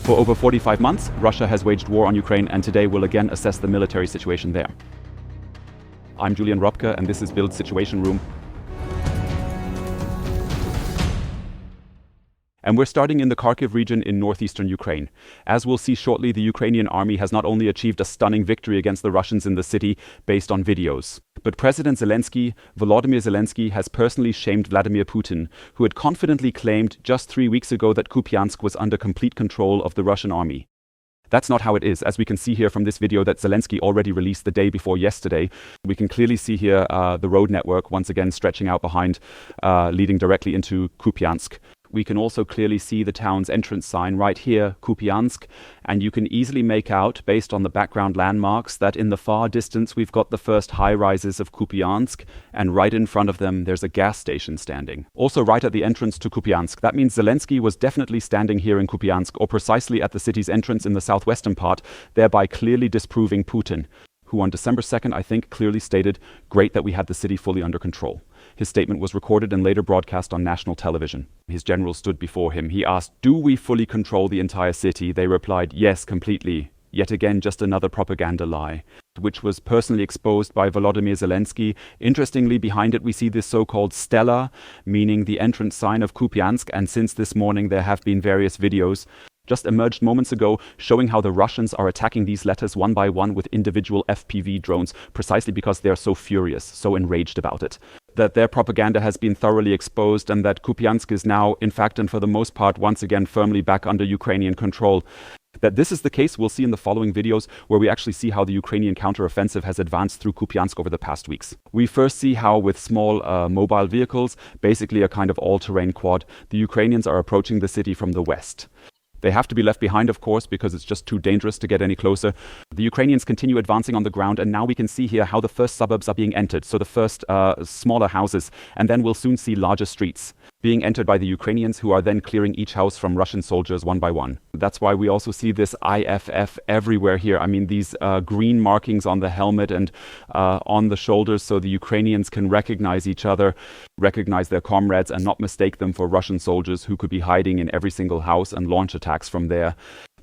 For over 45 months, Russia has waged war on Ukraine, and today we'll again assess the military situation there. I'm Julian Robke, and this is BILD Situation Room. And we're starting in the Kharkiv region in northeastern Ukraine. As we'll see shortly, the Ukrainian army has not only achieved a stunning victory against the Russians in the city based on videos, but President Selenskyj, Volodymyr Zelensky, has personally shamed Vladimir Putin, who had confidently claimed just 3 weeks ago that Kupiansk was under complete control of the Russian army. That's not how it is. As we can see here from this video that Zelensky already released the day before yesterday, we can clearly see here the road network once again stretching out behind, leading directly into Kupiansk. We can also clearly see the town's entrance sign right here, Kupiansk, and you can easily make out, based on the background landmarks, that in the far distance we've got the first high-rises of Kupiansk, and right in front of them there's a gas station standing. Also right at the entrance to Kupiansk. That means Zelensky was definitely standing here in Kupiansk, or precisely at the city's entrance in the southwestern part, thereby clearly disproving Putin, who on December 2nd, I think, clearly stated, "Great that we had the city fully under control." His statement was recorded and later broadcast on national television. His generals stood before him. He asked, "Do we fully control the entire city?" They replied, "Yes, completely." Yet again, just another propaganda lie, which was personally exposed by Volodymyr Zelensky. Interestingly, behind it we see this so-called stela, meaning the entrance sign of Kupiansk, and since this morning there have been various videos just emerged moments ago showing how the Russians are attacking these letters one by one with individual FPV drones, precisely because they are so furious, so enraged about it. That their propaganda has been thoroughly exposed and that Kupiansk is now, in fact and for the most part, once again firmly back under Ukrainian control. That this is the case we'll see in the following videos, where we actually see how the Ukrainian counteroffensive has advanced through Kupiansk over the past weeks. We first see how with small mobile vehicles, basically a kind of all-terrain quad, the Ukrainians are approaching the city from the west. They have to be left behind, of course, because it's just too dangerous to get any closer. The Ukrainians continue advancing on the ground, and now we can see here how the first suburbs are being entered, so the first smaller houses, and then we'll soon see larger streets being entered by the Ukrainians, who are then clearing each house from Russian soldiers one by one. That's why we also see this IFF everywhere here. I mean, these green markings on the helmet and on the shoulders, so the Ukrainians can recognize each other, recognize their comrades, and not mistake them for Russian soldiers who could be hiding in every single house and launch attacks from there.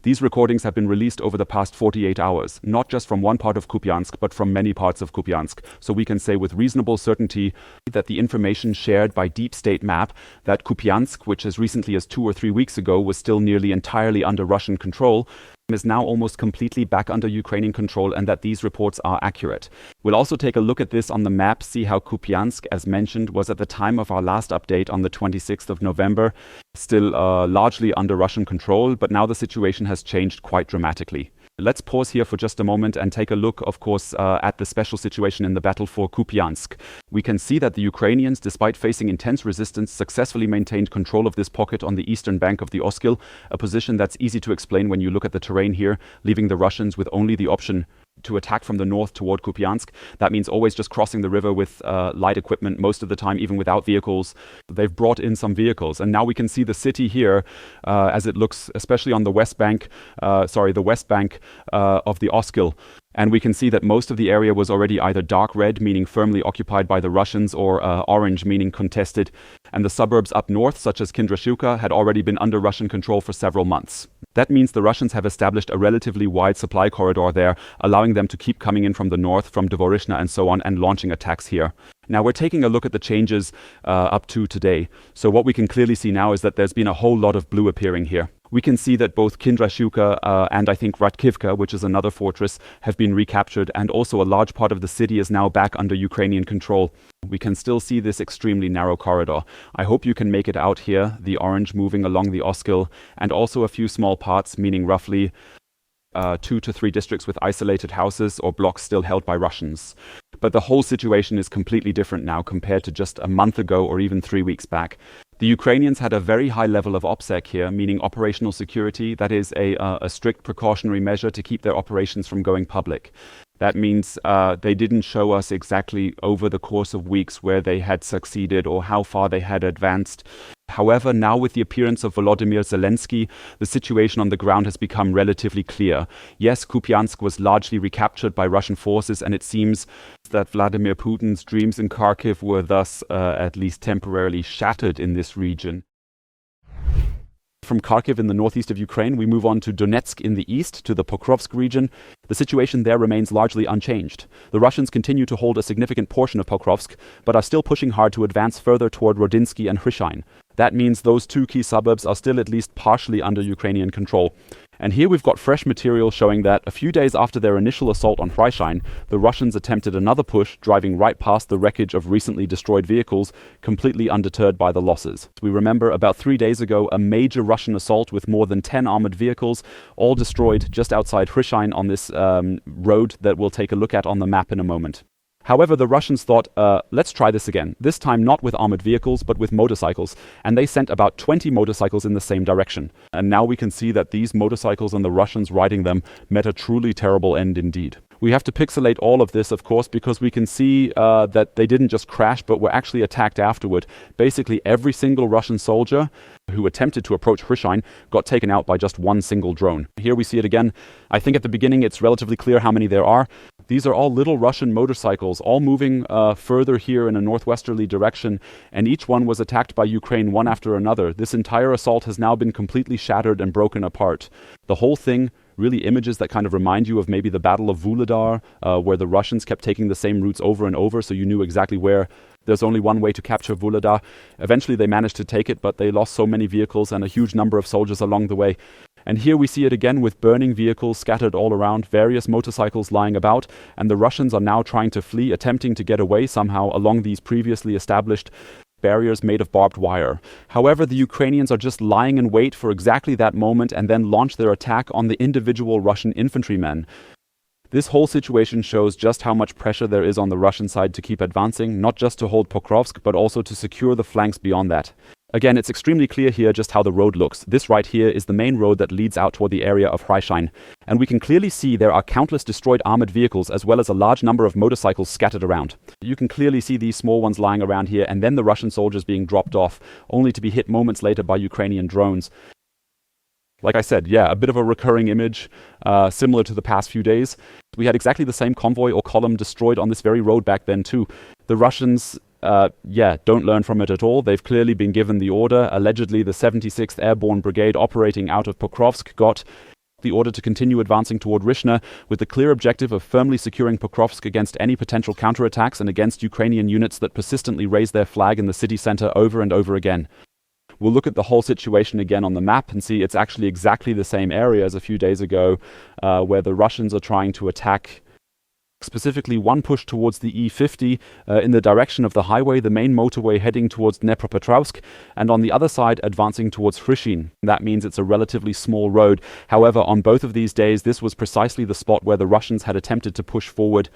These recordings have been released over the past 48 hours, not just from one part of Kupiansk, but from many parts of Kupiansk. So we can say with reasonable certainty that the information shared by Deep State Map, that Kupiansk, which as recently as 2 or 3 weeks ago was still nearly entirely under Russian control, is now almost completely back under Ukrainian control, and that these reports are accurate. We'll also take a look at this on the map, see how Kupiansk, as mentioned, was at the time of our last update on the 26th of November, still largely under Russian control, but now the situation has changed quite dramatically. Let's pause here for just a moment and take a look, of course, at the special situation in the battle for Kupiansk. We can see that the Ukrainians, despite facing intense resistance, successfully maintained control of this pocket on the eastern bank of the Oskil, a position that's easy to explain when you look at the terrain here, leaving the Russians with only the option to attack from the north toward Kupiansk. That means always just crossing the river with light equipment, most of the time even without vehicles. They've brought in some vehicles, and now we can see the city here as it looks, especially on the west bank of the Oskil. And we can see that most of the area was already either dark red, meaning firmly occupied by the Russians, or orange, meaning contested. And the suburbs up north, such as Kindrashuka, had already been under Russian control for several months. That means the Russians have established a relatively wide supply corridor there, allowing them to keep coming in from the north, from Zaporoizhzhia and so on, and launching attacks here. Now we're taking a look at the changes up to today. So what we can clearly see now is that there's been a whole lot of blue appearing here. We can see that both Kindrashuka and I think Kharkiv, which is another fortress, have been recaptured, and also a large part of the city is now back under Ukrainian control. We can still see this extremely narrow corridor. I hope you can make it out here, the orange moving along the Oskil, and also a few small parts, meaning roughly 2 to 3 districts with isolated houses or blocks still held by Russians. But the whole situation is completely different now compared to just a month ago or even 3 weeks back. The Ukrainians had a very high level of OPSEC here, meaning operational security. That is a strict precautionary measure to keep their operations from going public. That means they didn't show us exactly over the course of weeks where they had succeeded or how far they had advanced. However, now with the appearance of Volodymyr Zelensky, the situation on the ground has become relatively clear. Yes, Kupiansk was largely recaptured by Russian forces, and it seems that Vladimir Putin's dreams in Kharkiv were thus at least temporarily shattered in this region. from Kharkiv in the northeast of Ukraine, we move on to Donetsk in the east, to the Pokrovsk region. The situation there remains largely unchanged. The Russians continue to hold a significant portion of Pokrovsk, but are still pushing hard to advance further toward Rodinsky and Hryshayn. That means those two key suburbs are still at least partially under Ukrainian control. And here we've got fresh material showing that a few days after their initial assault on Hryshayn, the Russians attempted another push, driving right past the wreckage of recently destroyed vehicles, completely undeterred by the losses. We remember about 3 days ago a major Russian assault with more than 10 armored vehicles, all destroyed just outside Hryshayn on this road that we'll take a look at on the map in a moment. However, the Russians thought, let's try this again, this time not with armored vehicles, but with motorcycles, and they sent about 20 motorcycles in the same direction. And now we can see that these motorcycles and the Russians riding them met a truly terrible end indeed. We have to pixelate all of this, of course, because we can see that they didn't just crash, but were actually attacked afterward. Basically, every single Russian soldier who attempted to approach Hryshayn got taken out by just one single drone. Here we see it again. I think at the beginning it's relatively clear how many there are. These are all little Russian motorcycles, all moving further here in a northwesterly direction, and each one was attacked by Ukraine one after another. This entire assault has now been completely shattered and broken apart. The whole thing really images that kind of remind you of maybe the Battle of Vuhledar, where the Russians kept taking the same routes over and over, so you knew exactly where. There's only one way to capture Vuhledar. Eventually they managed to take it, but they lost so many vehicles and a huge number of soldiers along the way. And here we see it again with burning vehicles scattered all around, various motorcycles lying about, and the Russians are now trying to flee, attempting to get away somehow along these previously established barriers made of barbed wire. However, the Ukrainians are just lying in wait for exactly that moment and then launch their attack on the individual Russian infantrymen. This whole situation shows just how much pressure there is on the Russian side to keep advancing, not just to hold Pokrovsk, but also to secure the flanks beyond that. Again, it's extremely clear here just how the road looks. This right here is the main road that leads out toward the area of Hryshayn. And we can clearly see there are countless destroyed armored vehicles as well as a large number of motorcycles scattered around. You can clearly see these small ones lying around here and then the Russian soldiers being dropped off, only to be hit moments later by Ukrainian drones. Like I said, yeah, a bit of a recurring image, similar to the past few days. We had exactly the same convoy or column destroyed on this very road back then too. The Russians don't learn from it at all. They've clearly been given the order. Allegedly, the 76th Airborne Brigade operating out of Pokrovsk got the order to continue advancing toward Ryshna with the clear objective of firmly securing Pokrovsk against any potential counterattacks and against Ukrainian units that persistently raise their flag in the city center over and over again. We'll look at the whole situation again on the map and see it's actually exactly the same area as a few days ago, where the Russians are trying to attack specifically one push towards the E50 in the direction of the highway, the main motorway heading towards Dnepropetrovsk, and on the other side advancing towards Hryshayn. That means it's a relatively small road. However, on both of these days, this was precisely the spot where the Russians had attempted to push forward.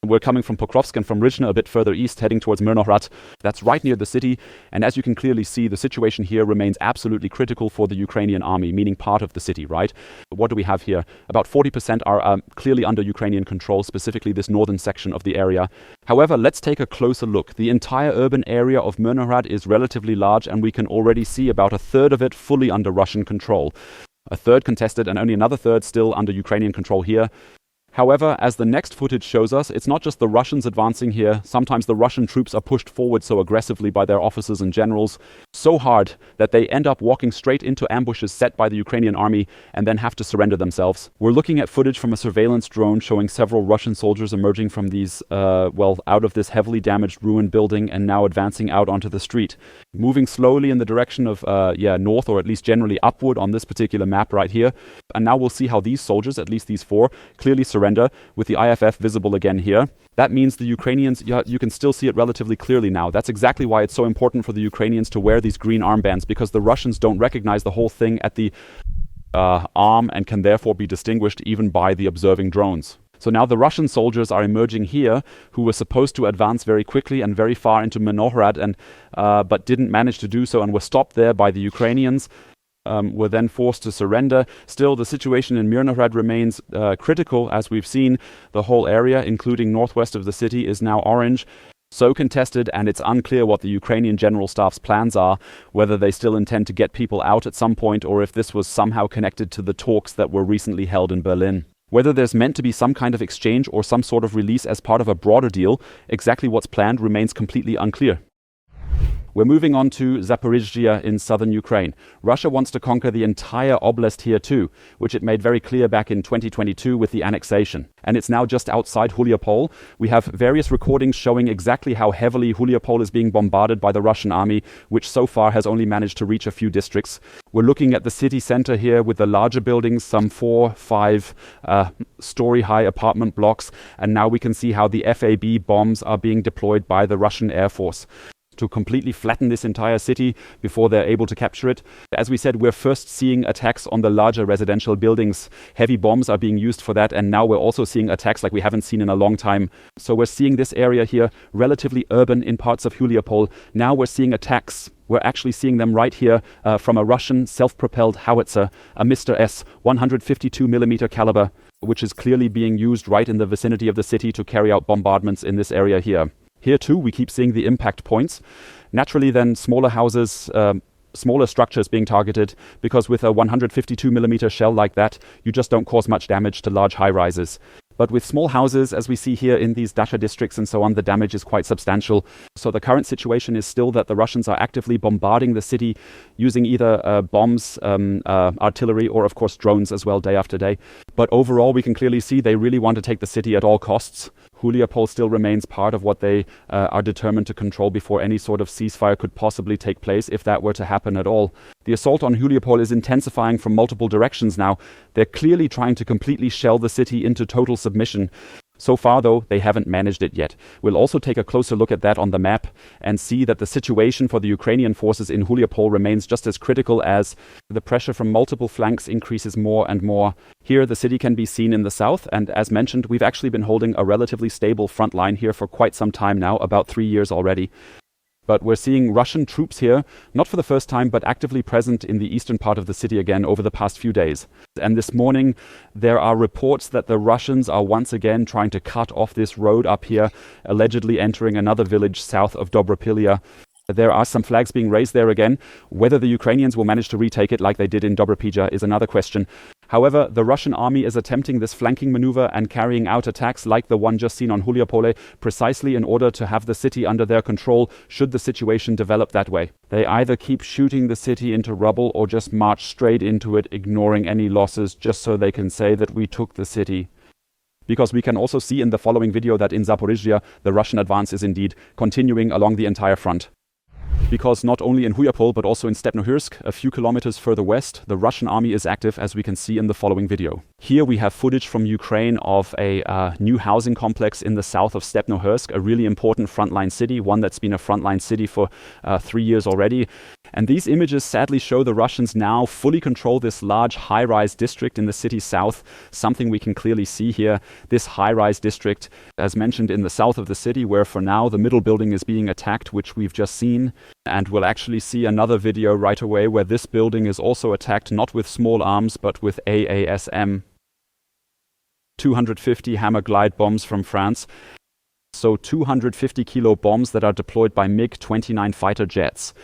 We're coming from Pokrovsk and from Ryshna a bit further east, heading towards Myrnohrad. That's right near the city, and as you can clearly see, the situation here remains absolutely critical for the Ukrainian army, meaning part of the city, right? What do we have here? About 40% are clearly under Ukrainian control, specifically this northern section of the area. However, let's take a closer look. The entire urban area of Myrnohrad is relatively large, and we can already see about a third of it fully under Russian control. A third contested, and only another third still under Ukrainian control here. However, as the next footage shows us, it's not just the Russians advancing here. Sometimes the Russian troops are pushed forward so aggressively by their officers and generals, so hard that they end up walking straight into ambushes set by the Ukrainian army and then have to surrender themselves. We're looking at footage from a surveillance drone showing several Russian soldiers emerging from these, out of this heavily damaged ruined building and now advancing out onto the street. Moving slowly in the direction of, north, or at least generally upward on this particular map right here. And now we'll see how these soldiers, at least these four, clearly surrender with the IFF visible again here. That means the Ukrainians, you can still see it relatively clearly now. That's exactly why it's so important for the Ukrainians to wear these green armbands, because the Russians don't recognize the whole thing at the arm and can therefore be distinguished even by the observing drones. So now the Russian soldiers are emerging here, who were supposed to advance very quickly and very far into Myrnohrad, and but didn't manage to do so and were stopped there by the Ukrainians. Were then forced to surrender. Still, the situation in Myrnohrad remains critical. As we've seen, the whole area, including northwest of the city, is now orange. So contested, and it's unclear what the Ukrainian General Staff's plans are, whether they still intend to get people out at some point, or if this was somehow connected to the talks that were recently held in Berlin. Whether there's meant to be some kind of exchange or some sort of release as part of a broader deal, exactly what's planned remains completely unclear. We're moving on to Zaporoizhzhia in southern Ukraine. Russia wants to conquer the entire oblast here too, which it made very clear back in 2022 with the annexation. And it's now just outside Huliaipole. We have various recordings showing exactly how heavily Huliaipole is being bombarded by the Russian army, which so far has only managed to reach a few districts. We're looking at the city center here with the larger buildings, some 4-5 story-high apartment blocks. And now we can see how the FAB bombs are being deployed by the Russian Air Force to completely flatten this entire city before they're able to capture it. As we said, we're first seeing attacks on the larger residential buildings. Heavy bombs are being used for that, and now we're also seeing attacks like we haven't seen in a long time. So we're seeing this area here, relatively urban in parts of Huliaipole. Now we're seeing attacks. We're actually seeing them right here from a Russian self-propelled howitzer, a Mr. S, 152mm caliber, which is clearly being used right in the vicinity of the city to carry out bombardments in this area here. Here too, we keep seeing the impact points. Naturally then, smaller houses, smaller structures being targeted, because with a 152mm shell like that, you just don't cause much damage to large high-rises. But with small houses, as we see here in these Dasha districts and so on, the damage is quite substantial. So the current situation is still that the Russians are actively bombarding the city using either bombs, artillery, or of course drones as well, day after day. But overall, we can clearly see they really want to take the city at all costs. Huliaipole still remains part of what they are determined to control before any sort of ceasefire could possibly take place, if that were to happen at all. The assault on Huliaipole is intensifying from multiple directions now. They're clearly trying to completely shell the city into total submission. So far, though, they haven't managed it yet. We'll also take a closer look at that on the map and see that the situation for the Ukrainian forces in Huliaipole remains just as critical as the pressure from multiple flanks increases more and more. Here, the city can be seen in the south, and as mentioned, we've actually been holding a relatively stable front line here for quite some time now, about 3 years already. But we're seeing Russian troops here, not for the first time, but actively present in the eastern part of the city again over the past few days. And this morning, there are reports that the Russians are once again trying to cut off this road up here, allegedly entering another village south of Dobropilya. There are some flags being raised there again. Whether the Ukrainians will manage to retake it like they did in Dobropilya is another question. However, the Russian army is attempting this flanking maneuver and carrying out attacks like the one just seen on Huliaipole, precisely in order to have the city under their control should the situation develop that way. They either keep shooting the city into rubble or just march straight into it, ignoring any losses, just so they can say that we took the city. Because we can also see in the following video that in Zaporoizhzhia, the Russian advance is indeed continuing along the entire front. Because not only in Huliaipole but also in Myrnohrad, a few kilometers further west, the Russian army is active, as we can see in the following video. Here we have footage from Ukraine of a new housing complex in the south of Myrnohrad, a really important frontline city, one that's been a frontline city for 3 years already. And these images sadly show the Russians now fully control this large high-rise district in the city's south, something we can clearly see here. This high-rise district, as mentioned, in the south of the city, where for now the middle building is being attacked, which we've just seen. And we'll actually see another video right away where this building is also attacked, not with small arms, but with AASM. 250 Hammer glide bombs from France. So 250 kilo bombs that are deployed by MiG-29 fighter jets.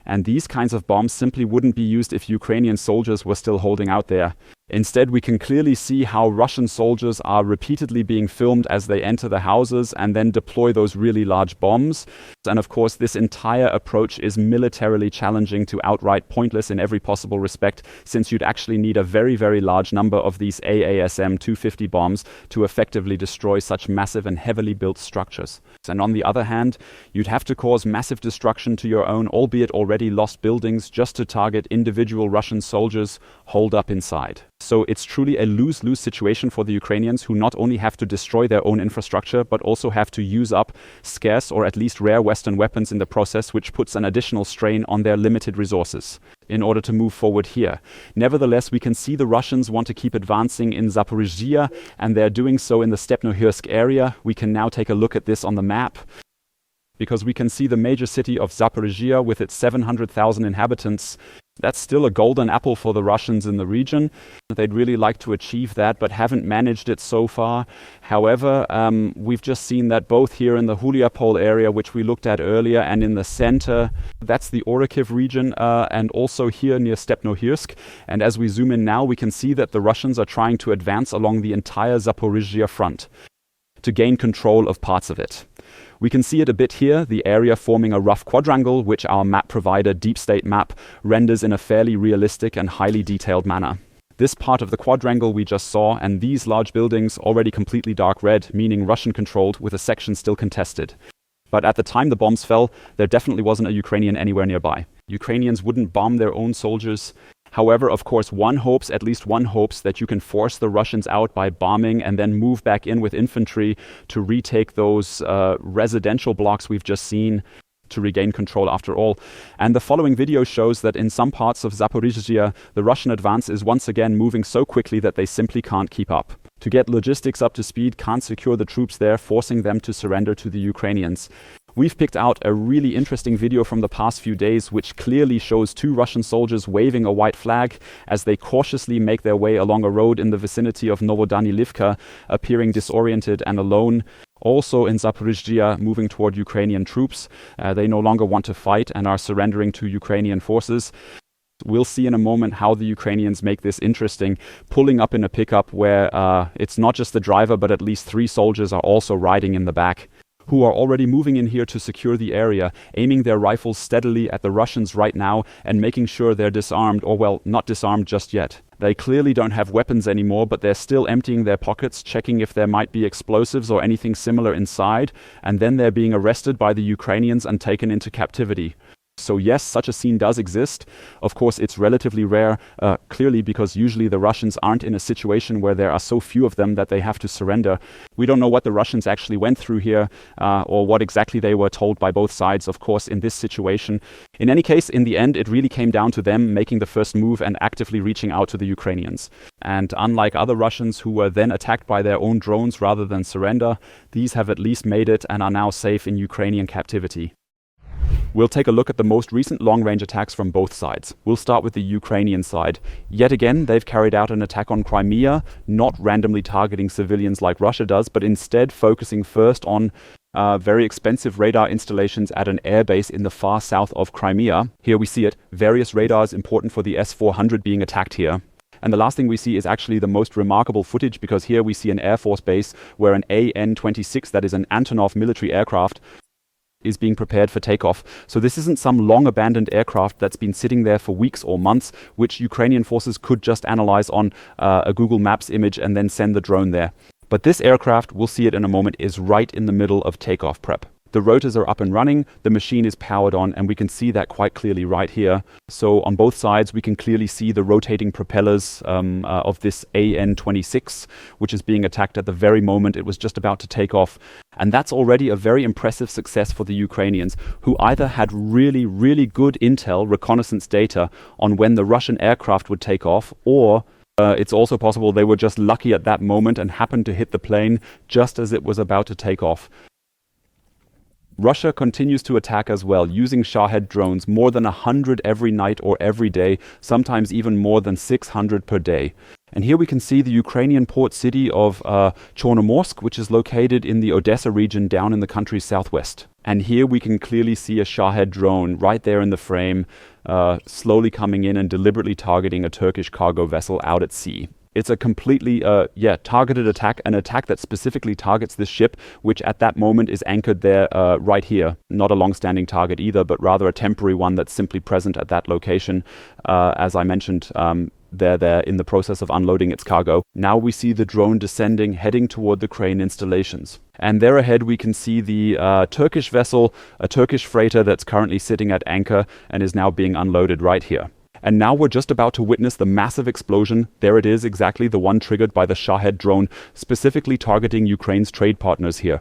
And these kinds of bombs simply wouldn't be used if Ukrainian soldiers were still holding out there. Instead, we can clearly see how Russian soldiers are repeatedly being filmed as they enter the houses and then deploy those really large bombs. And of course, this entire approach is militarily challenging to outright pointless in every possible respect, since you'd actually need a very, very large number of these AASM 250 bombs to effectively destroy such massive and heavily built structures. And on the other hand, you'd have to cause massive destruction to your own, albeit already lost buildings, just to target individual Russian soldiers holed up inside. So it's truly a lose-lose situation for the Ukrainians, who not only have to destroy their own infrastructure, but also have to use up scarce or at least rare Western weapons in the process, which puts an additional strain on their limited resources in order to move forward here. Nevertheless, we can see the Russians want to keep advancing in Zaporoizhzhia, and they're doing so in the Myrnohrad area. We can now take a look at this on the map, because we can see the major city of Zaporoizhzhia with its 700,000 inhabitants. That's still a golden apple for the Russians in the region. They'd really like to achieve that, but haven't managed it so far. However, we've just seen that both here in the Huliaipole area, which we looked at earlier, and in the center, that's the Kharkiv region, and also here near Myrnohrad. And as we zoom in now, we can see that the Russians are trying to advance along the entire Zaporoizhzhia front to gain control of parts of it. We can see it a bit here, the area forming a rough quadrangle, which our map provider, Deep State Map, renders in a fairly realistic and highly detailed manner. This part of the quadrangle we just saw, and these large buildings already completely dark red, meaning Russian-controlled, with a section still contested. But at the time the bombs fell, there definitely wasn't a Ukrainian anywhere nearby. Ukrainians wouldn't bomb their own soldiers. However, of course, at least one hopes that you can force the Russians out by bombing and then move back in with infantry to retake those residential blocks we've just seen, to regain control after all. And the following video shows that in some parts of Zaporoizhzhia, the Russian advance is once again moving so quickly that they simply can't keep up. To get logistics up to speed, can't secure the troops there, forcing them to surrender to the Ukrainians. We've picked out a really interesting video from the past few days which clearly shows 2 Russian soldiers waving a white flag as they cautiously make their way along a road in the vicinity of Novodanilivka, appearing disoriented and alone. Also in Zaporoizhzhia, moving toward Ukrainian troops. They no longer want to fight and are surrendering to Ukrainian forces. We'll see in a moment how the Ukrainians make this interesting, pulling up in a pickup where it's not just the driver, but at least 3 soldiers are also riding in the back, who are already moving in here to secure the area, aiming their rifles steadily at the Russians right now and making sure they're disarmed, or well, not disarmed just yet. They clearly don't have weapons anymore, but they're still emptying their pockets, checking if there might be explosives or anything similar inside, and then they're being arrested by the Ukrainians and taken into captivity. So yes, such a scene does exist. Of course, it's relatively rare, clearly because usually the Russians aren't in a situation where there are so few of them that they have to surrender. We don't know what the Russians actually went through here, or what exactly they were told by both sides, of course, in this situation. In any case, in the end, it really came down to them making the first move and actively reaching out to the Ukrainians. And unlike other Russians who were then attacked by their own drones rather than surrender, these have at least made it and are now safe in Ukrainian captivity. We'll take a look at the most recent long-range attacks from both sides. We'll start with the Ukrainian side. Yet again, they've carried out an attack on Crimea, not randomly targeting civilians like Russia does, but instead focusing first on very expensive radar installations at an airbase in the far south of Crimea. Here we see it, various radars important for the S-400 being attacked here. And the last thing we see is actually the most remarkable footage, because here we see an Air Force base where an AN-26, that is an Antonov military aircraft, is being prepared for takeoff. So this isn't some long abandoned aircraft that's been sitting there for weeks or months, which Ukrainian forces could just analyze on a Google Maps image and then send the drone there. But this aircraft, we'll see it in a moment, is right in the middle of takeoff prep. The rotors are up and running, the machine is powered on, and we can see that quite clearly right here. So on both sides, we can clearly see the rotating propellers of this AN-26, which is being attacked at the very moment it was just about to take off. And that's already a very impressive success for the Ukrainians, who either had really, really good intel, reconnaissance data on when the Russian aircraft would take off, or it's also possible they were just lucky at that moment and happened to hit the plane just as it was about to take off. Russia continues to attack as well, using Shahed drones, more than 100 every night or every day, sometimes even more than 600 per day. And here we can see the Ukrainian port city of Chornomorsk, which is located in the Odessa region down in the country's southwest. And here we can clearly see a Shahed drone right there in the frame, slowly coming in and deliberately targeting a Turkish cargo vessel out at sea. It's a completely, targeted attack, an attack that specifically targets this ship, which at that moment is anchored there right here. Not a long-standing target either, but rather a temporary one that's simply present at that location. As I mentioned, they're in the process of unloading its cargo. Now we see the drone descending, heading toward the crane installations. And there ahead we can see the Turkish vessel, a Turkish freighter that's currently sitting at anchor and is now being unloaded right here. And now we're just about to witness the massive explosion. There it is, exactly the one triggered by the Shahed drone, specifically targeting Ukraine's trade partners here.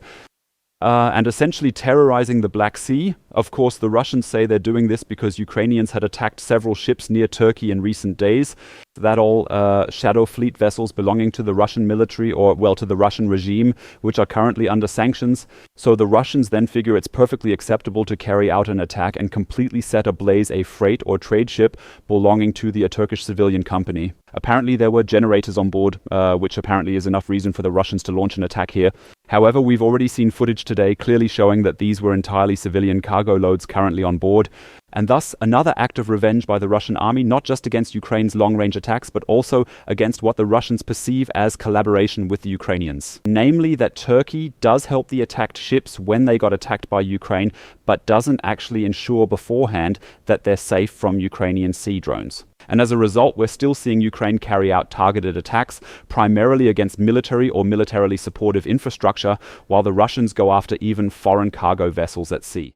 And essentially terrorizing the Black Sea. Of course, the Russians say they're doing this because Ukrainians had attacked several ships near Turkey in recent days. That all shadow fleet vessels belonging to the Russian military, or well, to the Russian regime, which are currently under sanctions. So the Russians then figure it's perfectly acceptable to carry out an attack and completely set ablaze a freight or trade ship belonging to a Turkish civilian company. Apparently there were generators on board, which apparently is enough reason for the Russians to launch an attack here. However, we've already seen footage today clearly showing that these were entirely civilian cargo loads currently on board, and thus another act of revenge by the Russian army, not just against Ukraine's long-range attacks, but also against what the Russians perceive as collaboration with the Ukrainians. Namely, that Turkey does help the attacked ships when they got attacked by Ukraine, but doesn't actually ensure beforehand that they're safe from Ukrainian sea drones. And as a result, we're still seeing Ukraine carry out targeted attacks, primarily against military or militarily supportive infrastructure, while the Russians go after even foreign cargo vessels at sea.